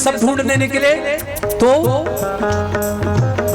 सब ढूंढने निकले तो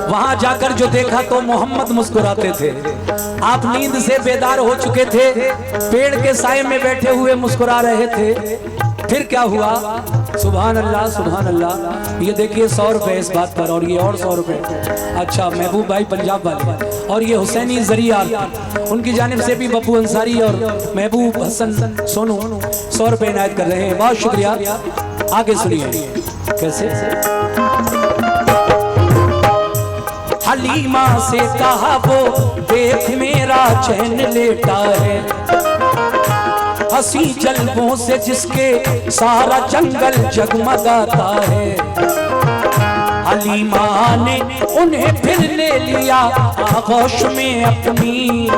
वहां जाकर जो देखा तो मोहम्मद मुस्कुराते थे। आप नींद से बेदार हो चुके थे, पेड़ के साए में बैठे हुए मुस्कुरा रहे थे। फिर क्या हुआ? सुभान अल्लाह सुभान अल्लाह। ये देखिए 100 रुपए इस बात पर, और ये और 100 रुपए। अच्छा, महबूब भाई पंजाब वाले, और ये हुसैनी जरिया, उनकी जानिब से भी बप्पू अंसारी और महबूब हसन सोनू 100 रुपए इनायत कर रहे हैं। बहुत शुक्रिया। आगे सुनिए कैसे। हलीमा से कहा वो देख मेरा चैन लेटा है, हंसी जल्बों से जिसके सारा जंगल जगमगाता है। हलीमा ने उन्हें फिर ले लिया आगोश में अपनी,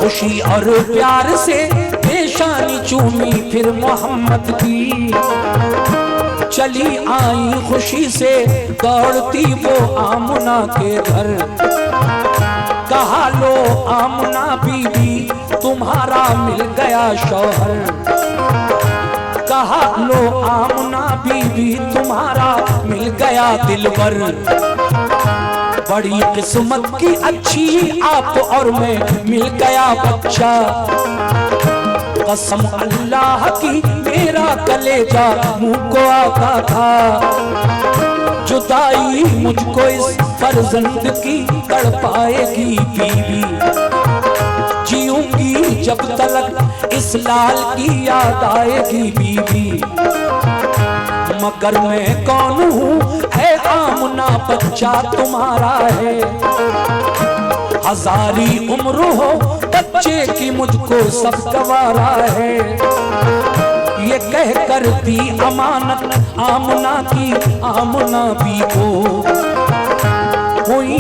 खुशी और प्यार से पेशानी चूमी फिर मोहम्मद की। चली आई खुशी से दौड़ती वो आमुना के घर, कहा लो आमुना बीबी तुम्हारा मिल गया शौहर। कहा लो आमुना बीबी तुम्हारा मिल गया दिलबर। बड़ी किस्मत की अच्छी आप और मैं मिल गया बच्चा। कसम अल्लाह की मेरा कलेजा मुंह को आता था, जुदाई मुझको इस फर्जंद की तड़पाएगी बीवी। जीऊंगी जब तलक इस लाल की याद आएगी बीवी। मगर मैं कौन हूँ है आमुना बच्चा तुम्हारा है। हजारी उम्र हो बच्चे की मुझको सब गवारा है। ये कह कर दी अमानत आमुना की आमुना भी को। कोई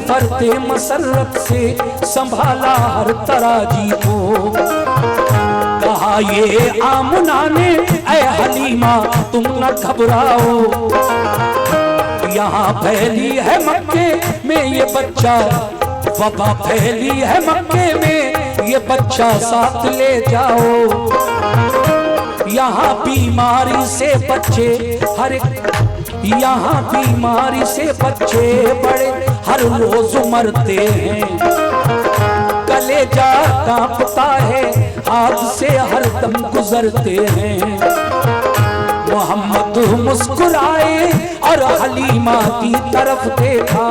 फरते मसरत से संभाला हर तराजी को। कहा ये आमुना ने ऐ हलीमा तुम न घबराओ, यहाँ फैली है मक्के में ये बच्चा, वबा फैली है मक्के में ये बच्चा साथ ले जाओ। यहाँ बीमारी से बच्चे हर यहाँ बीमारी से बच्चे बड़े हर रोज मरते हैं। कलेजा कांपता है हाथ से हर दम गुजरते हैं। मोहम्मद मुस्कुराए और हलीमा की तरफ देखा।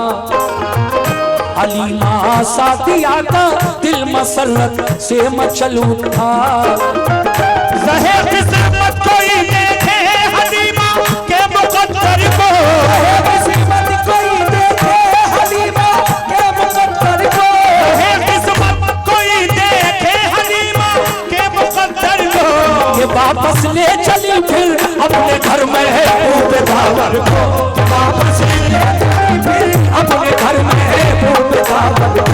हलीमा साथिया का दिल मसरत से मचल उठा। कोई देखे हलीमा के मुकद्दर को, किस्मत कोई देखे हलीमा के मुकद्दर को, किस्मत कोई देखे हलीमा के मुकद्दर को। ये वापस ले चली फिर अपने घर में है पूरे दावर को। वापस ले चली फिर अपने घर में है पूरे दावर को।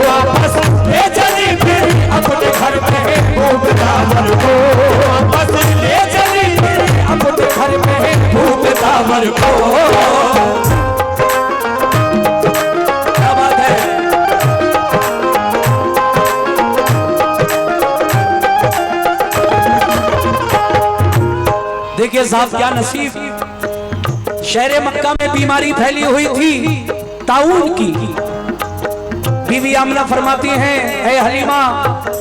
वापस ले चली फिर अपने घर में है पूरे दावर को। वापस ले चली फिर अपने घर में है पूरे दावर को। क्या बात है। देखिए साहब क्या नसीब। शहर मक्का में बीमारी फैली हुई थी ताउन की। बीवी आमना फरमाती हैं ऐ हलीमा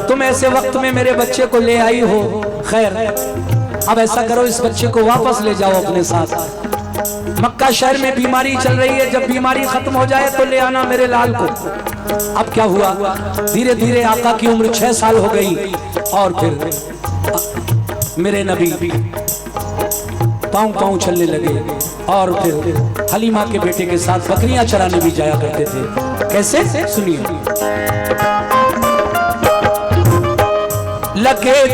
तुम ऐसे वक्त में मेरे बच्चे को ले आई हो। खैर अब ऐसा करो इस बच्चे को वापस ले जाओ अपने साथ। मक्का शहर में बीमारी चल रही है, जब बीमारी खत्म हो जाए तो ले आना मेरे लाल को। अब क्या हुआ, धीरे धीरे आका की उम्र 6 साल हो गई और फिर मेरे नबी पाँव पाँव चलने लगे और फिर हलीमा के बेटे के साथ बकरियां चराने भी जाया करते थे। कैसे सुनिए। लगे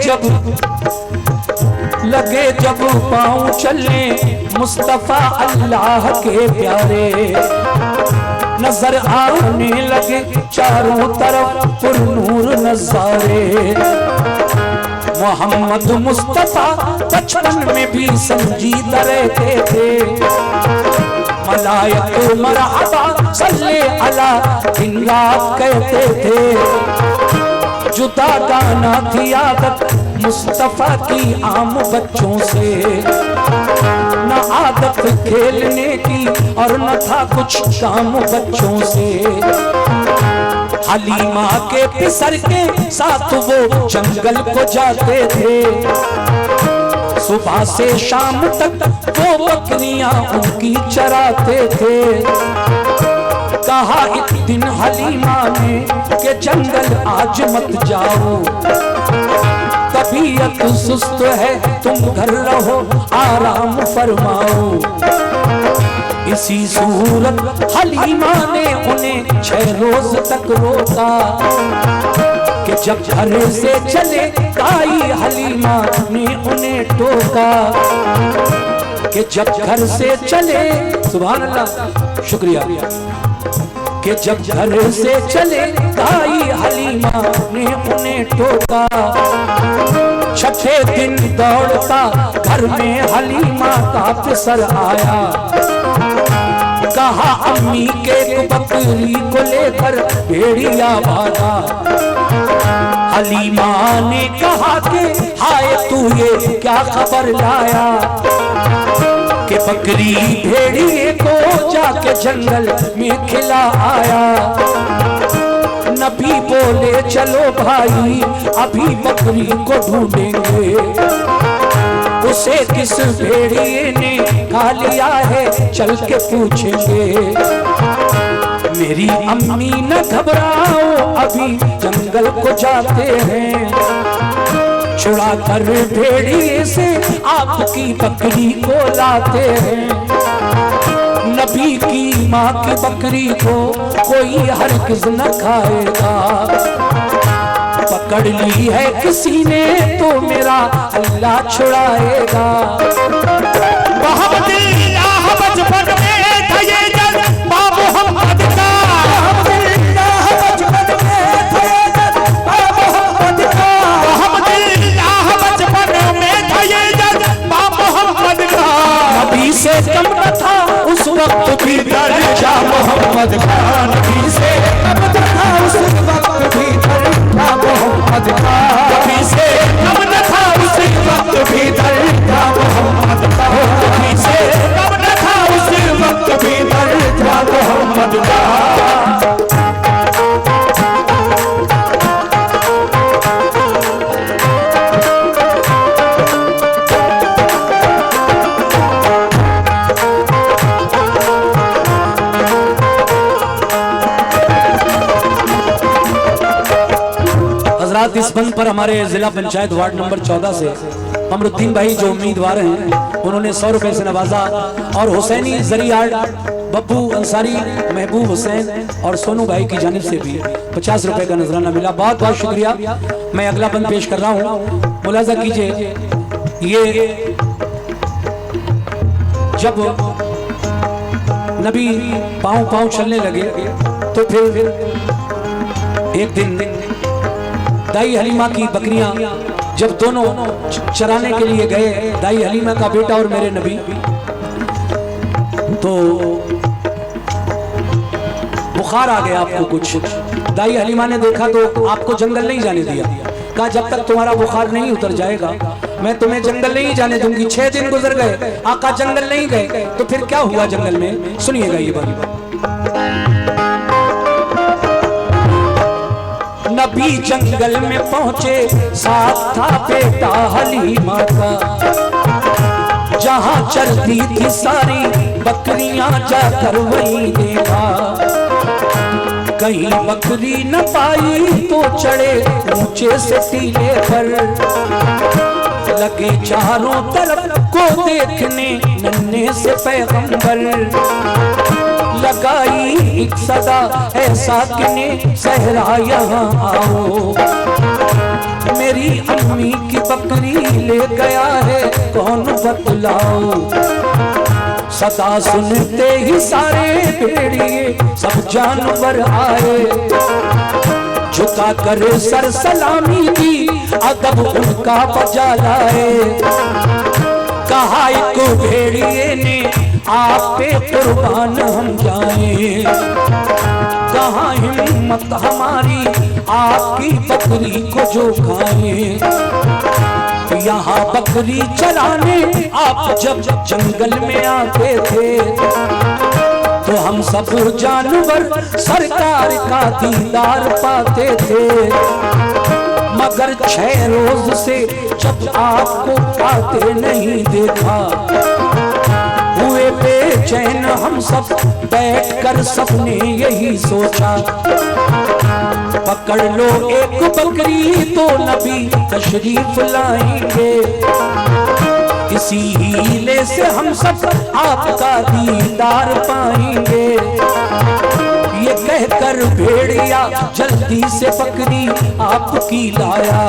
जब पाँव चलने मुस्तफा अल्लाह के प्यारे, नजर आने लगे चारों तरफ पुरनूर नजारे। मोहम्मद मुस्तफा बचपन में भी संजीदा रहते थे। मलाइक मरहबा सल्ले अला दिन रात कहते थे। जुदा गाना थी आदत मुस्तफा की आम बच्चों से, न आदत खेलने की और न था कुछ काम बच्चों से। हलीमा के पिसर के साथ वो जंगल को जाते थे, सुबह से शाम तक वो बकरियां उनकी चराते थे। कहा एक दिन हलीमा ने कि जंगल आज मत जाओ, तबीयत सुस्त है तुम घर रहो आराम फरमाओ। इसी सूरत हलीमा ने उन्हें 6 रोज तक रोका कि जब घर से चले ताई हलीमा ने उन्हें टोका कि जब घर से चले, सुभान अल्लाह, शुक्रिया, कि जब घर से चले ताई हलीमा ने उन्हें टोका। 6ठे दिन दौड़ता घर में हलीमा का पिसर आया, कहा अम्मी के बकरी को लेकर भेड़िया भागा। हलीमा ने कहा कि हाय तू ये क्या खबर लाया कि बकरी भेड़िए को जाके जंगल में खिला आया। नबी बोले चलो भाई अभी बकरी को ढूंढेंगे, उसे किस भेड़िए ने खा लिया है चल के पूछेंगे। मेरी अम्मी न घबराओ अभी जंगल को जाते हैं, छुड़ा कर भेड़िए से आपकी बकरी को लाते हैं। नबी की माँ की बकरी को कोई हरगिज़ न खाएगा, पकड़ ली है किसी ने तो मेरा अल्लाह छुड़ाएगा। बचपन में था ये जज्बा मोहम्मद का, बचपन में था ये जज्बा मोहम्मद का। नबी से कम न था उस वक्त भी दर्जा मोहम्मद का, नबी से कम न था उस वक्त भी दर्जा मोहम्मद का, नबी से कम न था उस वक्त भी दर्जा मोहम्मद का, नबी से कम न था उस वक्त भी दर्जा मोहम्मद का। इस बंद पर हमारे जिला पंचायत वार्ड नंबर 14 से अमरुद्दीन भाई जो उम्मीदवार हैं उन्होंने 100 रुपए से नवाजा, और हुसैनी जरियार्ड बब्बू अंसारी, महबूब हुसैन और सोनू भाई की जानिब से भी 50 रुपए का नजराना मिला। बहुत बहुत शुक्रिया। मैं अगला बंद पेश कर रहा हूँ, मुलाजा कीजिए। ये जब नबी पाँव पाँव चलने लगे तो फिर एक दिन दाई हलीमा की बकरियां जब दोनों चराने के लिए गए, दाई हलीमा का बेटा और मेरे नबी, तो बुखार आ गया आपको कुछ। दाई हलीमा ने देखा तो आपको जंगल नहीं जाने दिया, कहा जब तक तुम्हारा बुखार नहीं उतर जाएगा मैं तुम्हें जंगल नहीं जाने दूंगी। 6 दिन गुजर गए, आका जंगल नहीं गए, तो फिर क्या हुआ जंगल में, सुनिएगा ये बात। नबी जंगल में पहुंचे, साथ था बेटा हलीमा का, जहां चलती थी सारी बकरियां जाकर वहीं देखा। कहीं बकरी न पाई तो चढ़े ऊंचे से टीले पर, लगे चारों तरफ को देखने नन्हे से पैगंबर। लगाई एक सदा ऐसा किने सहरा यहाँ आओ, मेरी अम्मी की बकरी ले गया है कौन बतलाओ। सदा सुनते ही सारे भेड़िए सब जानवर आए, झुका कर सर सलामी की अदब उनका बजा लाए। कहा एक भेड़िए ने आप पे कुर्बान हम जाएं, कहाँ हिम्मत हमारी आपकी बकरी को जो खाएं। यहाँ बकरी चराने आप जब जंगल में आते थे तो हम सब जानवर सरकार का दीदार पाते थे, मगर 6 रोज से जब आपको आते नहीं देखा हुए बेचैन हम सब बैठकर सबने यही सोचा पकड़ लो एक बकरी तो नबी तशरीफ लाएंगे, इसी हीले से हम सब आपका दीदार पाएंगे। ये कहकर भेड़िया जल्दी से बकरी आपकी लाया,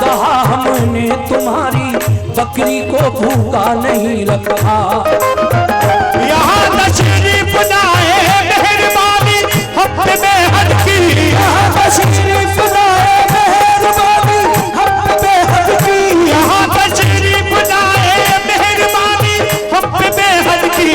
कहा हमने तुम्हारी बकरी को भूखा नहीं रखा। यहाँ तशरीफ लाए मेहरबानी हम पे बेहद की, यहाँ तशरीफ लाए मेहरबानी हम पे बेहद की, यहाँ तशरीफ लाए मेहरबानी हम पे बेहद की।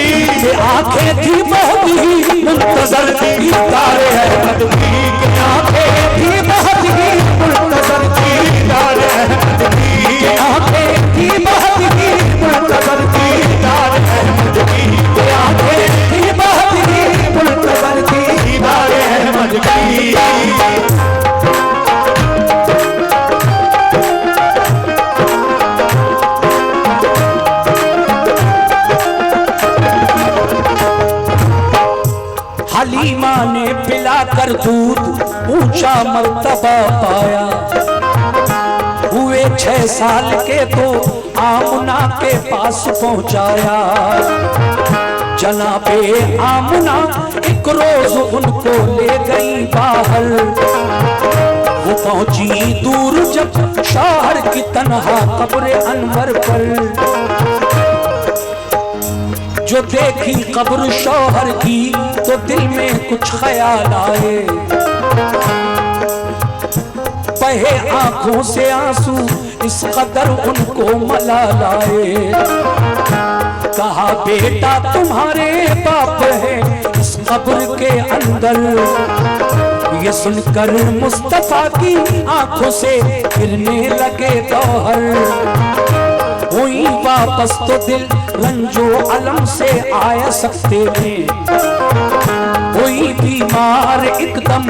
ये आंखें थी बहुत ही मुंतजर दीदार अहमद की, आंखें थी बहुत ही मुंतजर दीदार अहमद की, आंखें थी बहुत ही मुंतजर दीदार अहमद की, आंखें थी बहुत ही मुंतजर दीदार अहमद की। हलीमा ने पिलाकर दूध ऊंचा मर्तबा पाया, हुए 6 साल के तो आमना के पास पहुंचाया। जनाबे आमना एक रोज उनको ले गई बाहर, वो पहुंची दूर जब शहर की तन्हा कब्र अनवर पर, जो देखी कब्र शौहर की तो दिल में कुछ ख्याल आए, बहे आंखों से आंसू इस कदर उनको मला लाए। कहा बेटा तुम्हारे बाप है इस कब्र के अंदर, ये सुनकर मुस्तफा की आंखों से गिरने लगे गौहर। हुई वापस तो दिल रंजो अलम से आया सकते में, हुई बीमार एकदम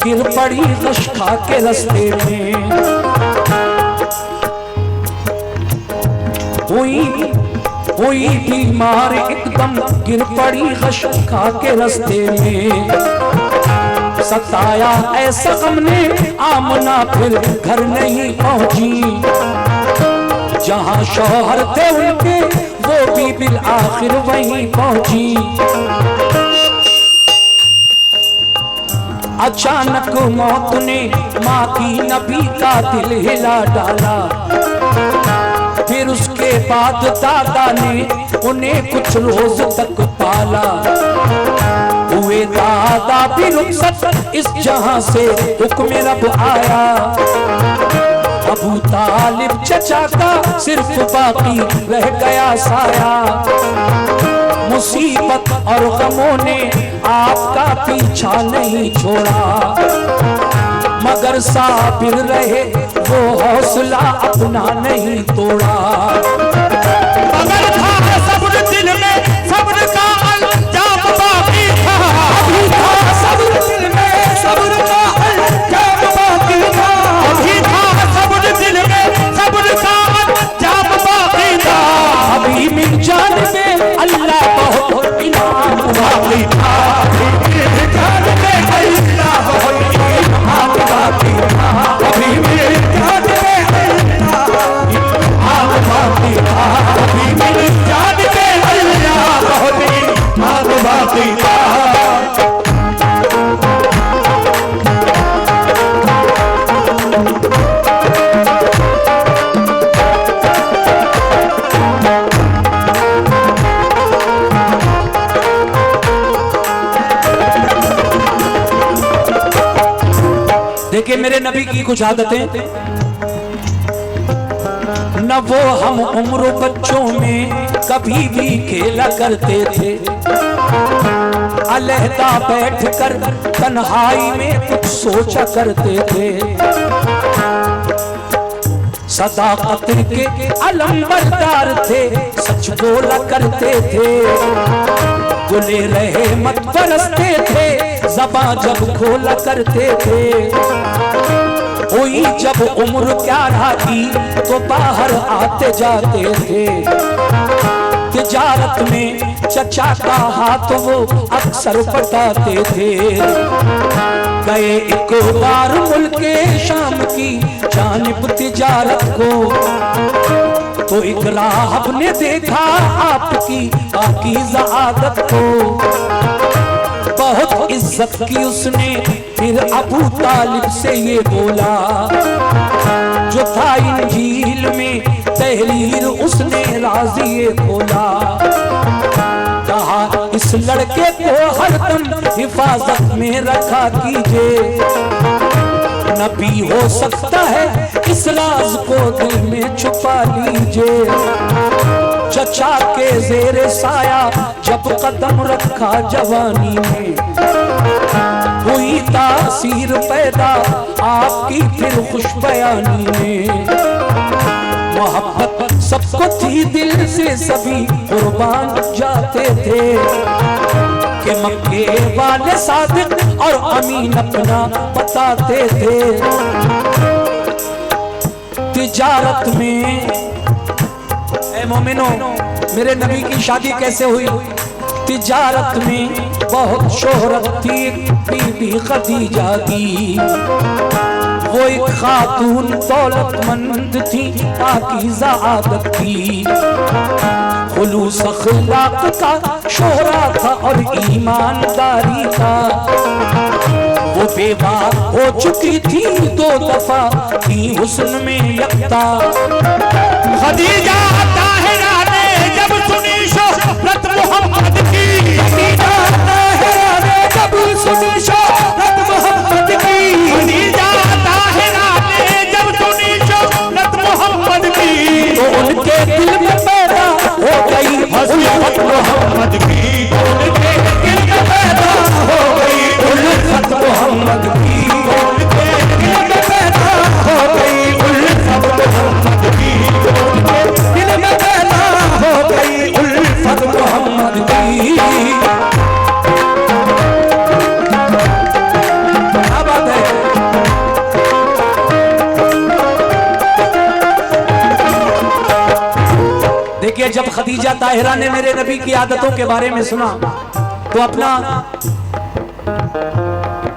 गिर पड़ी गश खा के रस्ते में, हुई बीमार एकदम गिर पड़ी गश खा के रस्ते में। सताया ऐसा हमने आमना फिर घर नहीं पहुंची, जहां शौहर थे उनके वो भी बिल आखिर वहीं पहुंची। अचानक मौत ने माँ की नबी का दिल हिला डाला, फिर उसके बाद दादा ने उन्हें कुछ रोज तक पाला। हुए दादा भी रुखसत इस जहां से हुक्म रब आया, अबू तालिब चचा का सिर्फ बाकी रह गया साया। मुसीबत और गमों ने आपका पीछा नहीं छोड़ा, मगर साबिर रहे वो हौसला अपना नहीं तोड़ा। मगर था सब्र दिल में सब्र का अंजाम बाकी था, अभी था सब्र दिल में सब्र का अंजाम बाकी था, अभी था सब्र दिल में सब्र का अंजाम बाकी था। अभी मिल जाने में अल्लाह बहुत इनाम बाकी था, मिल जाने में अल्लाह बहुत इनाम बाकी था, अभी मिल जाने में अल्लाह इनाम बाकी था, अभी मिल जाने में अल्लाह बहुत इनाम बाकी था। देखिए मेरे नबी की कुछ आदतें, न वो हम उम्र बच्चों में कभी भी खेला करते थे, अलहदा बैठकर तन्हाई में कुछ सोचा करते थे। सदाकत के अलंबरदार थे, सच बोला करते थे, गुले रहे मत बरसते थे, ज़बां जब खोला करते थे। हुई जब उम्र 11 की तो बाहर आते जाते थे, तिजारत में चचा का हाथ वो अक्सर पटाते थे। गए एक बार मुल्के शाम की जानिब तिजारत को, तो एक राहब ने देखा आपकी पाकीज़ा आदत को। बहुत इज्जत की उसने फिर अबू तालिब से ये बोला, जो था इंजील में तहरीर उसने राज़ी ये बोला। कहा इस लड़के को हरदम हिफाजत में रखा कीजिए, नबी हो सकता है इस राज को दिल में छुपा लीजिए। चचा के ज़ेरे साया जब कदम रखा जवानी में, हुई तासीर पैदा आपकी फिर खुशबयानी में। मोहब्बत सबको थी दिल से सभी कुर्बान जाते थे, कि मक्के वाले सादिक और अमीन अपना बताते थे। तिजारत में ऐ मोमिनो मेरे नबी की शादी कैसे हुई? तिजारत में बहुत शोहरत थी बीबी खदीजा की, वो एक खातून दौलतमंद थी पाकीज़ा आदत की। खुलूस अखलाक का शोहरा था और ईमानदारी का, वो बेवा हो चुकी थी 2 दफा थी हुस्न में यकता। खदीजा ताहिरा ने जब सुनी शोहरत मोहम्मद की, खदीजा ताहिरा ने जब सुनी शोहरत मोहम्मद की, खदीजा ताहिरा ने जब सुनी शोहरत मोहम्मद की, तो उनके दिल में पैदा हो गई उल्फत मोहम्मद की, उनके दिल में पैदा हो गई उल्फत मोहम्मद की, उनके दिल में पैदा हो गई उल्फत मोहम्मद की, उनके दिल में पैदा हो गई उल्फत मोहम्मद की। क्या बात है? देखिए, जब खदीजा ताहिरा ने मेरे नबी की आदतों के बारे में सुना तो अपना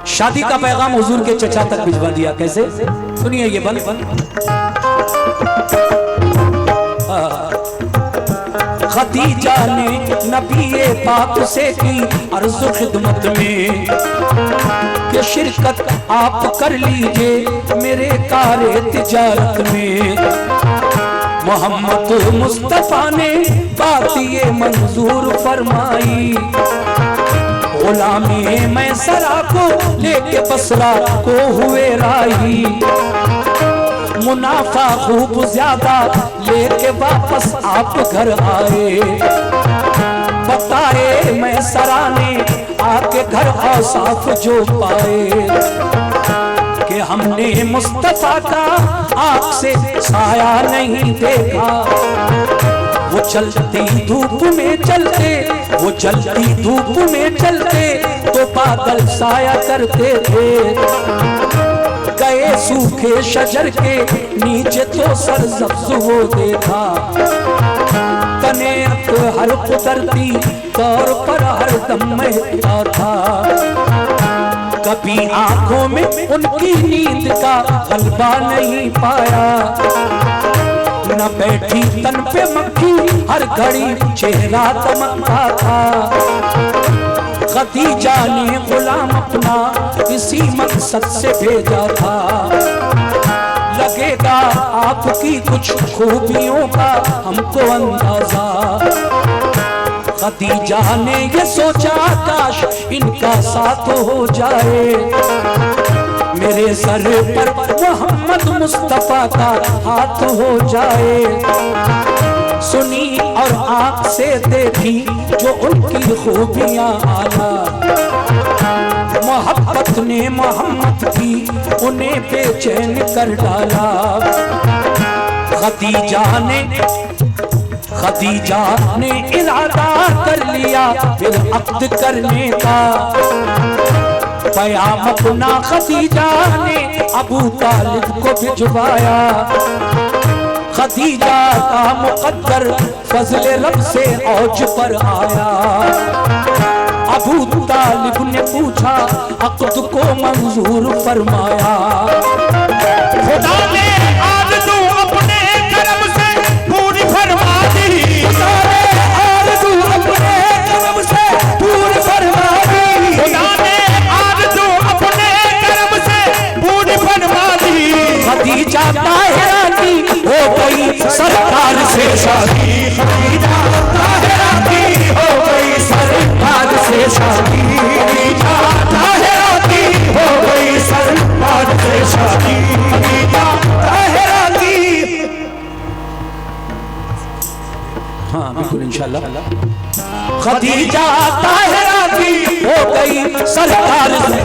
शादी का पैगाम हुजूर के चचा तक भिजवा दिया। कैसे? सुनिए ये बन खदीजा ने नबी पाक से की अर्ज़ खिदमत में, कि शिरकत आप कर लीजिए मेरे कारे तिजारत में। मोहम्मद मुस्तफा ने बात ये मंजूर फरमाई, गुलामी मैं सरा को लेके बसरा को हुए राही। मुनाफा खूब ज्यादा लेके वापस आप घर आए, बताए मैं सरा ने आके घर औसाफ जो पाए, कि हमने मुस्तफा का आँख से साया नहीं देखा। वो चलती धूप में चलते, वो चलती धूप में चलते तो बादल साया करते थे। गए सूखे शजर के नीचे तो सरसब्ज वो देखा, तने हर कुदरती तौर पर हर दम महकता था। कभी आंखों में उनकी नींद का गलबा नहीं पाया, न बैठी तन पे मक्खी हर घड़ी चेहरा दमकता था। खदीजा ने गुलाम अपना इसी मकसद से भेजा था, लगेगा आपकी कुछ खूबियों का हमको अंदाजा। खदीजा ने ये सोचा काश इनका साथ हो जाए, मेरे सर पर मोहम्मद मुस्तफा का हाथ हो जाए। सुनी और आँख से देखी जो उनकी खूबियाँ आला, मोहब्बत ने मोहम्मद की उन्हें बेचैन कर डाला। खदीजा ने इरादा कर लिया फिर अक्द करने का। पैगाम अपना खदीजा ने अबू तालिब को भिजवाया। खदीजा का मुकद्दर फजले रब से औज पर आया। अबू तालिब ने पूछा अक़्द को मंजूर फरमाया। खुदा ने आरज़ू अपने करम से पूरी फरमा दी। खुदा ने आरज़ू अपने करम से पूरी फरमा दी। खुदा ने आरज़ू अपने करम से पूरी फरमा दी। खदीजा ताहिरा की हो गई सरकार से शादी। खदीजा ताहिरा की हो गई सरकार से शादी। खदीजा ताहिरा की हो गई सरकार से शादी। खदीजा ताहिरा की। हाँ बिल्कुल इंशाल्लाह। खदीजा ताहिरा की हो गई सरकार से